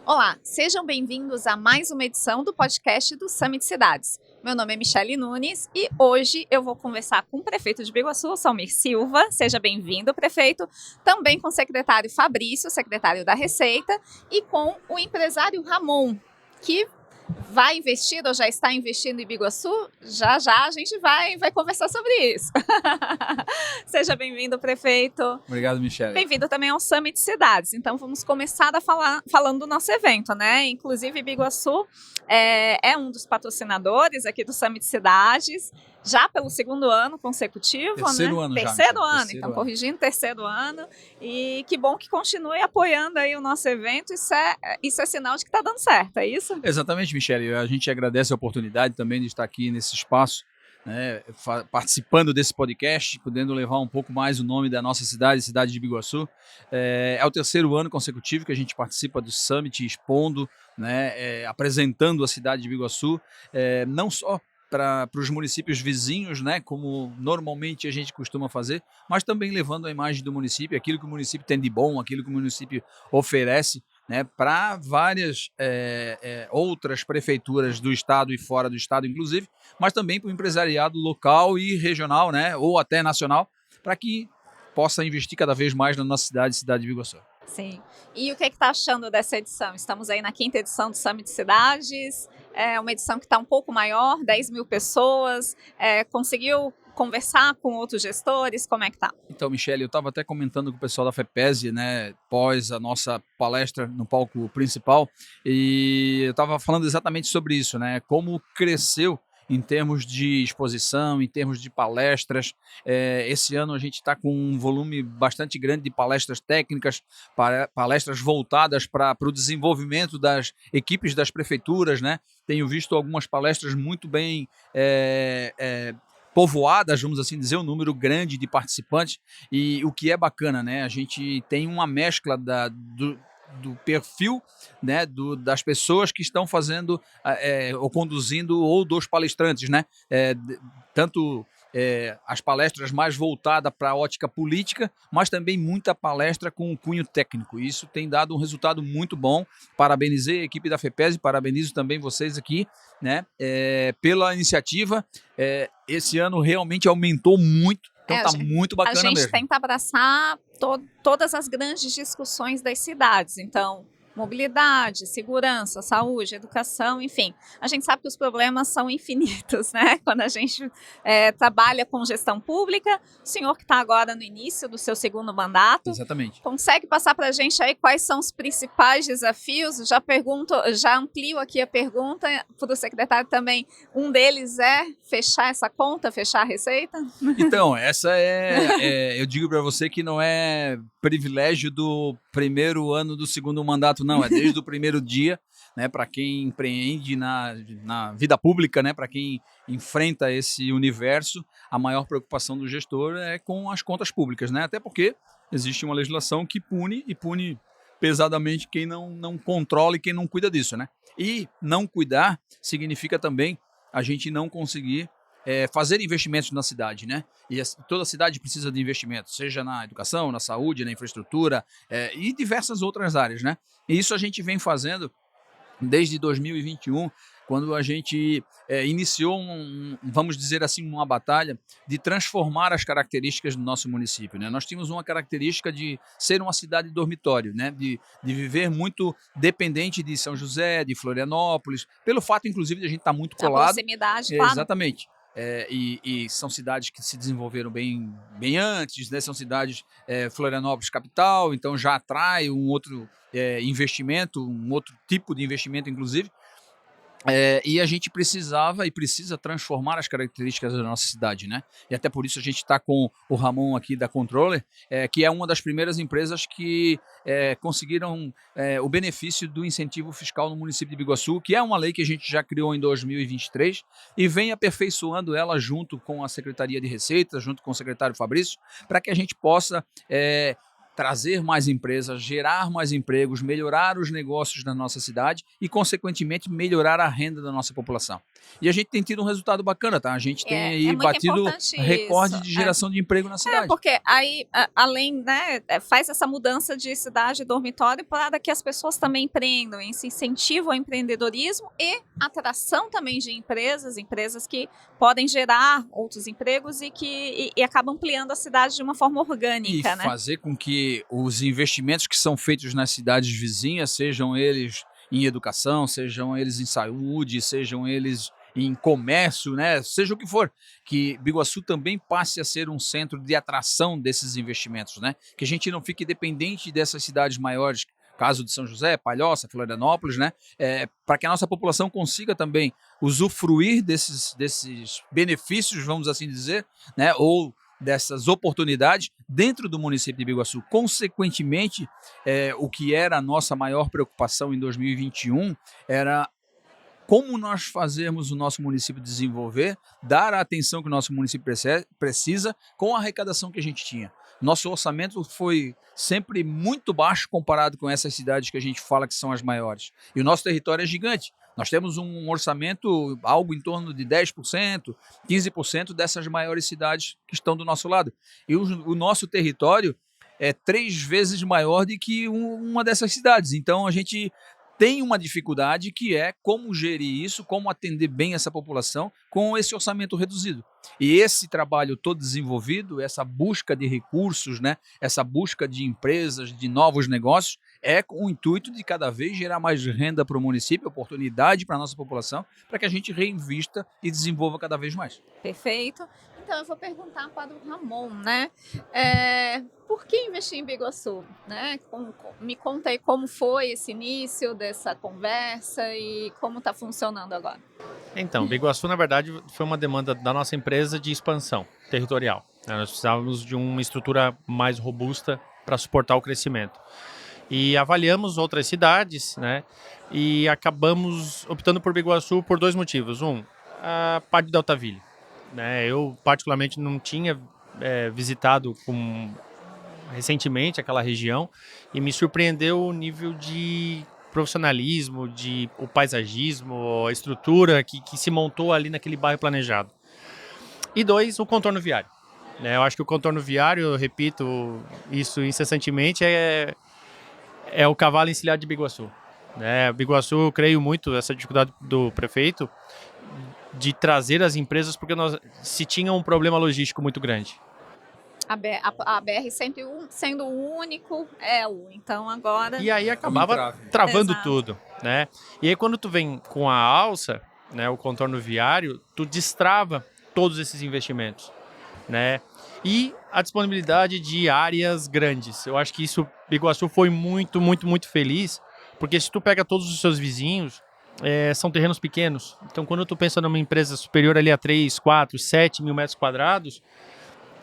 Olá, sejam bem-vindos a mais uma edição do podcast do Summit Cidades. Meu nome é Michele Nunes e hoje eu vou conversar com o prefeito de Biguaçu, Salmir Silva. Seja bem-vindo, prefeito. Também com o secretário Fabrício, secretário da Receita, e com o empresário Ramon, que vai investir ou já está investindo em Biguaçu. Já já a gente vai conversar sobre isso. Seja bem-vindo, prefeito. Obrigado, Michele. Bem-vindo também ao Summit Cidades. Então, vamos começar falando do nosso evento, né? Inclusive, Biguaçu é um dos patrocinadores aqui do Summit Cidades, já pelo segundo ano consecutivo, Terceiro né? ano já, Terceiro Michele. ano, Terceiro então, ano. corrigindo, terceiro ano. E que bom que continue apoiando aí o nosso evento. Isso é sinal de que está dando certo, é isso? Exatamente, Michele. A gente agradece a oportunidade também de estar aqui nesse espaço, né, participando desse podcast, podendo levar um pouco mais o nome da nossa cidade, cidade de Biguaçu. É o terceiro ano consecutivo que a gente participa do Summit, expondo, né, apresentando a cidade de Biguaçu, não só para os municípios vizinhos, né, como normalmente a gente costuma fazer, mas também levando a imagem do município, aquilo que o município tem de bom, aquilo que o município oferece, né, para várias outras prefeituras do estado e fora do estado, inclusive, mas também para o empresariado local e regional, né, ou até nacional, para que possa investir cada vez mais na nossa cidade, cidade de Biguaçu. Sim. E o que está achando dessa edição? Estamos aí na 5ª edição do Summit Cidades, é uma edição que está um pouco maior, 10 mil pessoas, conseguiu conversar com outros gestores, como é que tá? Então, Michele, eu estava até comentando com o pessoal da FEPESE, né, pós a nossa palestra no palco principal, e eu estava falando exatamente sobre isso, né, como cresceu em termos de exposição, em termos de palestras. Esse ano a gente está com um volume bastante grande de palestras técnicas, palestras voltadas para o desenvolvimento das equipes das prefeituras, né? Tenho visto algumas palestras muito bem povoadas, vamos assim dizer, um número grande de participantes, e o que é bacana, né? A gente tem uma mescla do perfil, né, das pessoas que estão fazendo ou conduzindo, ou dos palestrantes, né? Tanto as palestras mais voltadas para a ótica política, mas também muita palestra com um cunho técnico. Isso tem dado um resultado muito bom. Parabenizei a equipe da FEPESE, parabenizo também vocês aqui, né, pela iniciativa. Esse ano realmente aumentou muito, então está muito bacana mesmo. A gente tenta abraçar todas as grandes discussões das cidades, então mobilidade, segurança, saúde, educação, enfim. A gente sabe que os problemas são infinitos, né? Quando a gente trabalha com gestão pública, o senhor que está agora no início do seu segundo mandato, exatamente, consegue passar para a gente aí quais são os principais desafios? Já amplio aqui a pergunta para o secretário também. Um deles é fechar essa conta, fechar a receita? Então, essa eu digo para você que não é privilégio do primeiro ano do segundo mandato, não, é desde o primeiro dia, né, para quem empreende na vida pública, né, para quem enfrenta esse universo, a maior preocupação do gestor é com as contas públicas, né, até porque existe uma legislação que pune pesadamente quem não controla e quem não cuida disso, né, e não cuidar significa também a gente não conseguir fazer investimentos na cidade, né? E toda cidade precisa de investimentos, seja na educação, na saúde, na infraestrutura e diversas outras áreas, né? E isso a gente vem fazendo desde 2021, quando a gente iniciou, vamos dizer assim, uma batalha de transformar as características do nosso município, né? Nós tínhamos uma característica de ser uma cidade dormitório, né? De viver muito dependente de São José, de Florianópolis, pelo fato, inclusive, de a gente estar muito colado. A proximidade, claro. Exatamente. E são cidades que se desenvolveram bem antes, né? São cidades, Florianópolis capital, então já atrai um outro investimento, um outro tipo de investimento, inclusive. E a gente precisava e precisa transformar as características da nossa cidade, né? E até por isso a gente está com o Ramon aqui da Controller, que é uma das primeiras empresas que conseguiram o benefício do incentivo fiscal no município de Biguaçu, que é uma lei que a gente já criou em 2023 e vem aperfeiçoando ela junto com a Secretaria de Receita, junto com o secretário Fabrício, para que a gente possa trazer mais empresas, gerar mais empregos, melhorar os negócios da nossa cidade e, consequentemente, melhorar a renda da nossa população. E a gente tem tido um resultado bacana, tá? A gente tem aí muito batido importante recorde isso. de geração de emprego na cidade. Porque aí, além, né, faz essa mudança de cidade e dormitório para que as pessoas também empreendam, esse incentivo ao empreendedorismo e atração também de empresas que podem gerar outros empregos e acabam ampliando a cidade de uma forma orgânica, E né? fazer com que os investimentos que são feitos nas cidades vizinhas, sejam eles em educação, sejam eles em saúde, sejam eles em comércio, né? Seja o que for, que Biguaçu também passe a ser um centro de atração desses investimentos, né? Que a gente não fique dependente dessas cidades maiores, caso de São José, Palhoça, Florianópolis, né? Para que a nossa população consiga também usufruir desses benefícios, vamos assim dizer, né? Ou dessas oportunidades dentro do município de Biguaçu. Consequentemente, o que era a nossa maior preocupação em 2021 era como nós fazemos o nosso município desenvolver, dar a atenção que o nosso município precisa com a arrecadação que a gente tinha. Nosso orçamento foi sempre muito baixo comparado com essas cidades que a gente fala que são as maiores. E o nosso território é gigante. Nós temos um orçamento algo em torno de 10%, 15% dessas maiores cidades que estão do nosso lado. E o nosso território é 3 vezes maior do que uma dessas cidades. Então a gente tem uma dificuldade que é como gerir isso, como atender bem essa população com esse orçamento reduzido. E esse trabalho todo desenvolvido, essa busca de recursos, né, essa busca de empresas, de novos negócios, é com o intuito de cada vez gerar mais renda para o município, oportunidade para a nossa população, para que a gente reinvista e desenvolva cada vez mais. Perfeito. Então eu vou perguntar para o Ramon, né? Por que investir em Biguaçu? Né? Me conta aí como foi esse início dessa conversa e como está funcionando agora. Então, Biguaçu, na verdade, foi uma demanda da nossa empresa de expansão territorial. Nós precisávamos de uma estrutura mais robusta para suportar o crescimento. E avaliamos outras cidades, né? E acabamos optando por Biguaçu por 2 motivos. A parte de Alphaville, né? Eu, particularmente, não tinha visitado recentemente aquela região e me surpreendeu o nível de profissionalismo, o paisagismo, a estrutura que se montou ali naquele bairro planejado. E 2, o contorno viário. Eu acho que o contorno viário, eu repito isso incessantemente, é o cavalo encilhado de Biguaçu. Biguaçu, eu creio muito essa dificuldade do prefeito de trazer as empresas, porque se tinha um problema logístico muito grande. A BR sempre sendo o único elo, então agora... E aí acabava travando tudo, né? E aí quando tu vem com a alça, né, o contorno viário, tu destrava todos esses investimentos, né? E a disponibilidade de áreas grandes. Eu acho que isso, Biguaçu foi muito, muito, muito feliz, porque se tu pega todos os seus vizinhos, são terrenos pequenos. Então quando tu pensa numa empresa superior ali a 3, 4, 7 mil metros quadrados,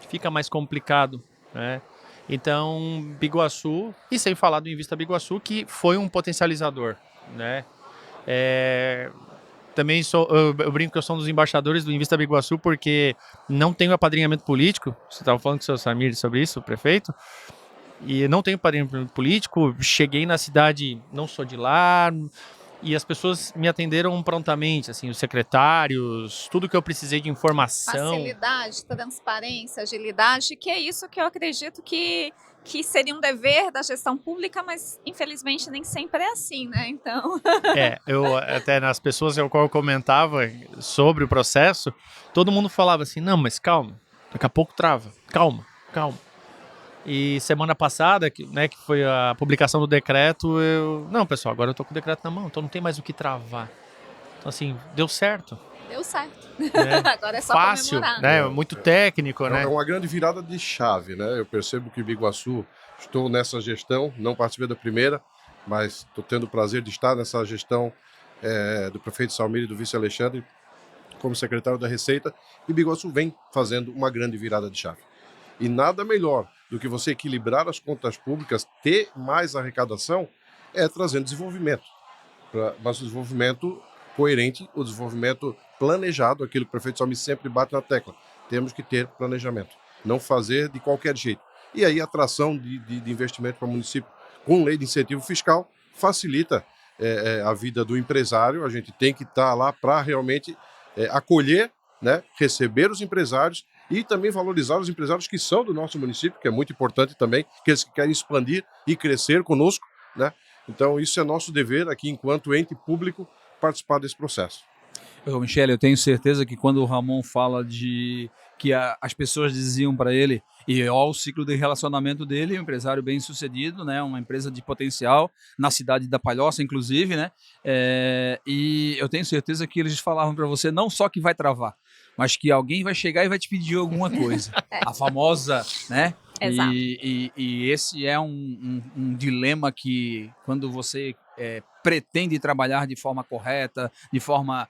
fica mais complicado, né? Então, Biguaçu, e sem falar do Invista Biguaçu, que foi um potencializador, né? Também eu brinco que eu sou um dos embaixadores do Invista Biguaçu, porque não tenho apadrinhamento político. Você estava falando com o seu Samir sobre isso, o prefeito, e não tenho apadrinhamento político. Cheguei na cidade, não sou de lá, e as pessoas me atenderam prontamente, assim, os secretários, tudo que eu precisei de informação. Facilidade, transparência, agilidade, que é isso que eu acredito que seria um dever da gestão pública, mas infelizmente nem sempre é assim, né? Então... eu até nas pessoas com qual eu comentava sobre o processo, todo mundo falava assim, não, mas calma, daqui a pouco trava, calma. E semana passada, né, que foi a publicação do decreto, não, pessoal, agora eu tô com o decreto na mão, então não tem mais o que travar. Então, assim, deu certo. Deu certo. Agora é só fácil, comemorar. né? Muito técnico, né? É uma grande virada de chave, né? Eu percebo que Biguaçu, estou nessa gestão, não participei da primeira, mas estou tendo o prazer de estar nessa gestão do prefeito Salmir e do vice Alexandre como secretário da Receita, e Biguaçu vem fazendo uma grande virada de chave. E nada melhor do que você equilibrar as contas públicas, ter mais arrecadação, trazendo desenvolvimento. Mas o desenvolvimento coerente, o desenvolvimento planejado, aquilo que o prefeito Salmir sempre bate na tecla. Temos que ter planejamento. Não fazer de qualquer jeito. E aí a atração de investimento para o município com lei de incentivo fiscal facilita a vida do empresário. A gente tem que estar lá para realmente acolher, né, receber os empresários e também valorizar os empresários que são do nosso município, que é muito importante também, aqueles que querem expandir e crescer conosco, né? Então isso é nosso dever aqui enquanto ente público participar desse processo. Michele, eu tenho certeza que quando o Ramon fala de que as pessoas diziam para ele, e ó, o ciclo de relacionamento dele, um empresário bem sucedido, né, uma empresa de potencial, na cidade da Palhoça, inclusive, né, e eu tenho certeza que eles falavam para você não só que vai travar, mas que alguém vai chegar e vai te pedir alguma coisa. A famosa, né? Exato. E esse é um dilema que, quando você pretende trabalhar de forma correta, de forma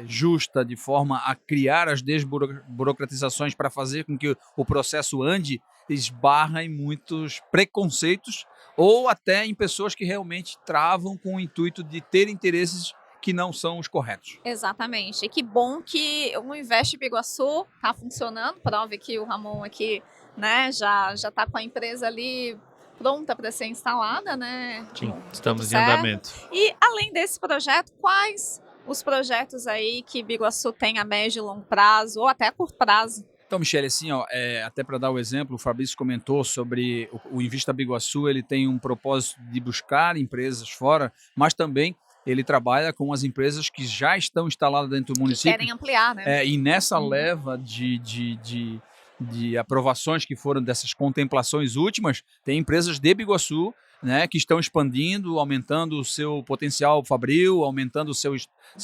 justa, de forma a criar as desburocratizações para fazer com que o processo ande, esbarra em muitos preconceitos ou até em pessoas que realmente travam com o intuito de ter interesses que não são os corretos. Exatamente. E que bom que o Invest Biguaçu está funcionando. Prove que o Ramon aqui, né, já está com a empresa ali pronta para ser instalada, né? Sim, estamos em certo. andamento. E além desse projeto, quais os projetos aí que Biguaçu tem a médio e longo prazo ou até a curto prazo? Então, Michele, assim, ó, até para dar o exemplo, o Fabrício comentou sobre o Invista Biguaçu, ele tem um propósito de buscar empresas fora, mas também ele trabalha com as empresas que já estão instaladas dentro do município. Que querem ampliar, né? E nessa leva de aprovações que foram dessas contemplações últimas, tem empresas de Biguaçu, né, que estão expandindo, aumentando o seu potencial fabril, aumentando o seu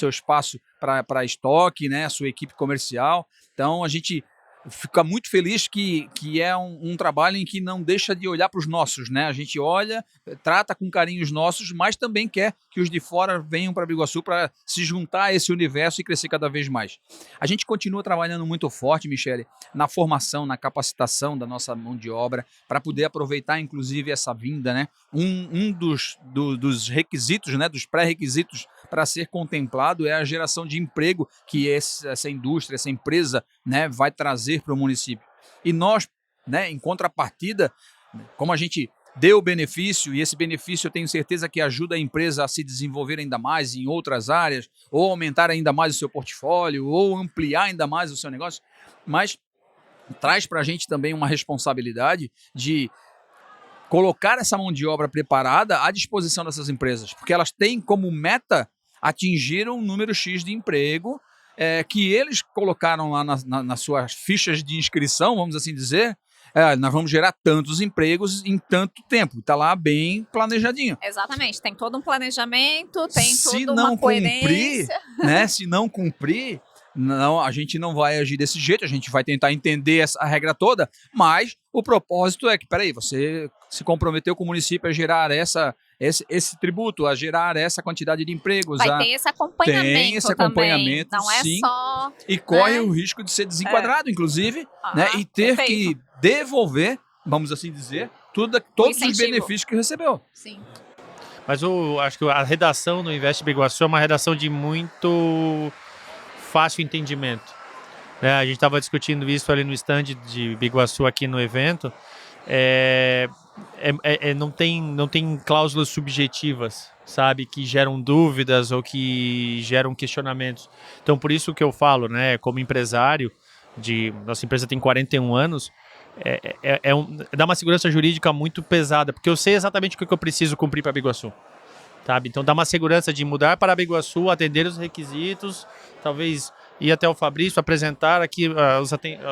espaço para estoque, né, a sua equipe comercial. Então, a gente fica muito feliz que é um trabalho em que não deixa de olhar para os nossos, né? A gente olha, trata com carinho os nossos, mas também quer que os de fora venham para Biguaçu para se juntar a esse universo e crescer cada vez mais. A gente continua trabalhando muito forte, Michele, na formação, na capacitação da nossa mão de obra, para poder aproveitar, inclusive, essa vinda, né? Um dos requisitos, né? Dos pré-requisitos para ser contemplado é a geração de emprego que essa indústria, essa empresa, né, vai trazer para o município. E nós, né, em contrapartida, como a gente deu o benefício, e esse benefício eu tenho certeza que ajuda a empresa a se desenvolver ainda mais em outras áreas, ou aumentar ainda mais o seu portfólio, ou ampliar ainda mais o seu negócio, mas traz para a gente também uma responsabilidade de colocar essa mão de obra preparada à disposição dessas empresas, porque elas têm como meta atingir um número X de emprego que eles colocaram lá nas suas fichas de inscrição, vamos assim dizer. Nós vamos gerar tantos empregos em tanto tempo. Está lá bem planejadinho. Exatamente. Tem todo um planejamento, tem se toda uma coerência. Né, se não cumprir, não, a gente não vai agir desse jeito, a gente vai tentar entender essa regra toda, mas o propósito é que, peraí, você se comprometeu com o município a gerar esse tributo, a gerar essa quantidade de empregos. Vai ter esse acompanhamento. Tem esse acompanhamento, também. Não é sim, só... E corre o risco de ser desenquadrado, inclusive, né, e ter perfeito. que devolver, vamos assim dizer, todos os benefícios que recebeu. Sim. Mas acho que a redação do Invest Biguaçu é uma redação de muito fácil entendimento. A gente estava discutindo isso ali no stand de Biguaçu aqui no evento. Não tem cláusulas subjetivas, sabe, que geram dúvidas ou que geram questionamentos. Então, por isso que eu falo, né, como empresário, nossa empresa tem 41 anos, dá uma segurança jurídica muito pesada, porque eu sei exatamente o que eu preciso cumprir para Biguaçu. Sabe? Então dá uma segurança de mudar para Biguaçu, atender os requisitos, talvez ir até o Fabrício, apresentar aqui,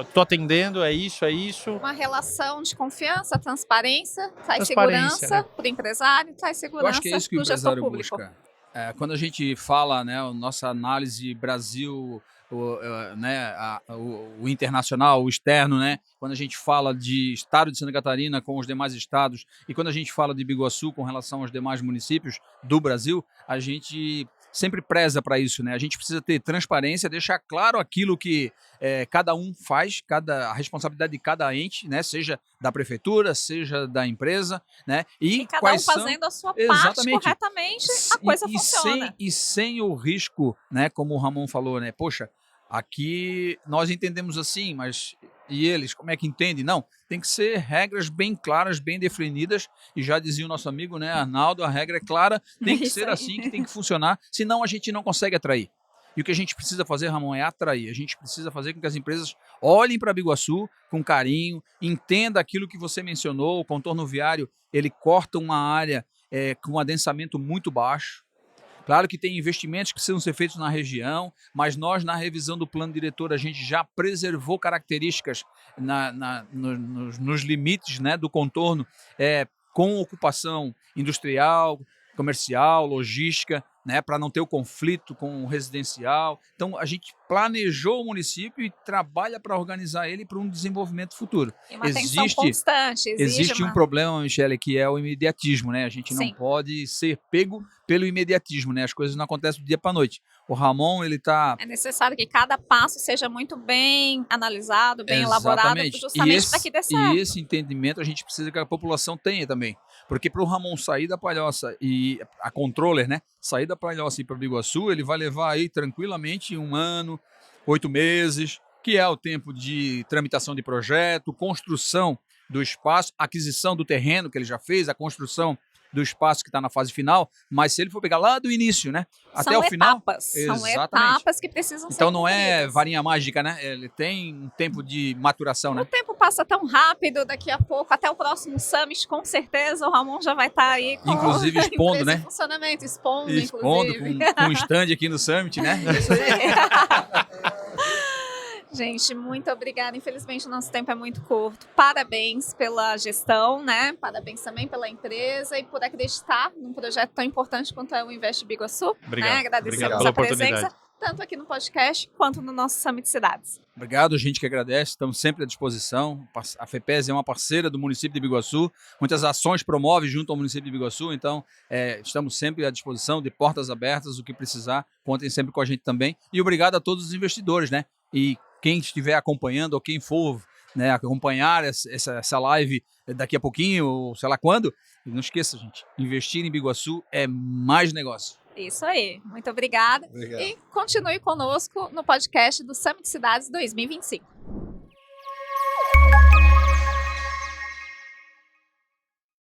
estou atendendo, é isso. Uma relação de confiança, transparência, traz segurança, né, para o empresário, traz segurança. Eu acho que é isso que o empresário público busca. Quando a gente fala, né, a nossa análise Brasil, o internacional, o externo, né? Quando a gente fala de estado de Santa Catarina com os demais estados e quando a gente fala de Biguaçu com relação aos demais municípios do Brasil, a gente sempre preza para isso, né? A gente precisa ter transparência, deixar claro aquilo que cada um faz, a responsabilidade de cada ente, né? Seja da prefeitura, seja da empresa, né? E cada um fazendo a sua parte corretamente, a coisa funciona. Sem o risco, né? Como o Ramon falou, né? Poxa, aqui nós entendemos assim, mas E eles, como é que entendem? Não, tem que ser regras bem claras, bem definidas, e já dizia o nosso amigo, né, Arnaldo, a regra é clara, tem que Isso ser aí. assim, que tem que funcionar, senão a gente não consegue atrair. E o que a gente precisa fazer, Ramon, é atrair. A gente precisa fazer com que as empresas olhem para Biguaçu com carinho, entenda aquilo que você mencionou, o contorno viário, ele corta uma área com um adensamento muito baixo. Claro que tem investimentos que precisam ser feitos na região, mas nós, na revisão do plano diretor, a gente já preservou características nos limites, né, do contorno, com ocupação industrial, comercial, logística, né, para não ter o conflito com o residencial. Então, a gente planejou o município e trabalha para organizar ele para um desenvolvimento futuro. E uma atenção constante. Existe um problema, Michele, que é o imediatismo, né? A gente não Sim. pode ser pego pelo imediatismo, né? As coisas não acontecem do dia para a noite. O Ramon, ele está... É necessário que cada passo seja muito bem analisado, bem elaborado, justamente para que dê certo. E esse entendimento a gente precisa que a população tenha também. Porque para o Ramon sair da Palhoça e a controller, né? Sair da Palhoça e ir para Biguaçu, ele vai levar aí tranquilamente 1 ano, 8 meses, que é o tempo de tramitação de projeto, construção do espaço, aquisição do terreno que ele já fez, a construção do espaço que está na fase final, mas se ele for pegar lá do início, né, até o final... São etapas que precisam ser Então não é cumpridas. varinha mágica, né? Ele tem um tempo de maturação, né? O tempo passa tão rápido, daqui a pouco, até o próximo Summit, com certeza o Ramon já vai estar aí com Inclusive a expondo, empresa né? em funcionamento, expondo Com um stand aqui no Summit, né? Gente, muito obrigada. Infelizmente, o nosso tempo é muito curto. Parabéns pela gestão, né? Parabéns também pela empresa e por acreditar num projeto tão importante quanto é o Invest Biguaçu. Obrigado. Né? Agradecemos Obrigado a pela presença, oportunidade. tanto aqui no podcast quanto no nosso Summit Cidades. Obrigado, gente que agradece, estamos sempre à disposição. A FEPES é uma parceira do município de Biguaçu, muitas ações promove junto ao município de Biguaçu, então estamos sempre à disposição, de portas abertas, o que precisar, contem sempre com a gente também. E obrigado a todos os investidores, né? E quem estiver acompanhando ou quem for, né, acompanhar essa live daqui a pouquinho, ou sei lá quando, não esqueça, gente, investir em Biguaçu é mais negócio. Isso aí. Muito obrigada. Obrigado. E continue conosco no podcast do Summit Cidades 2025.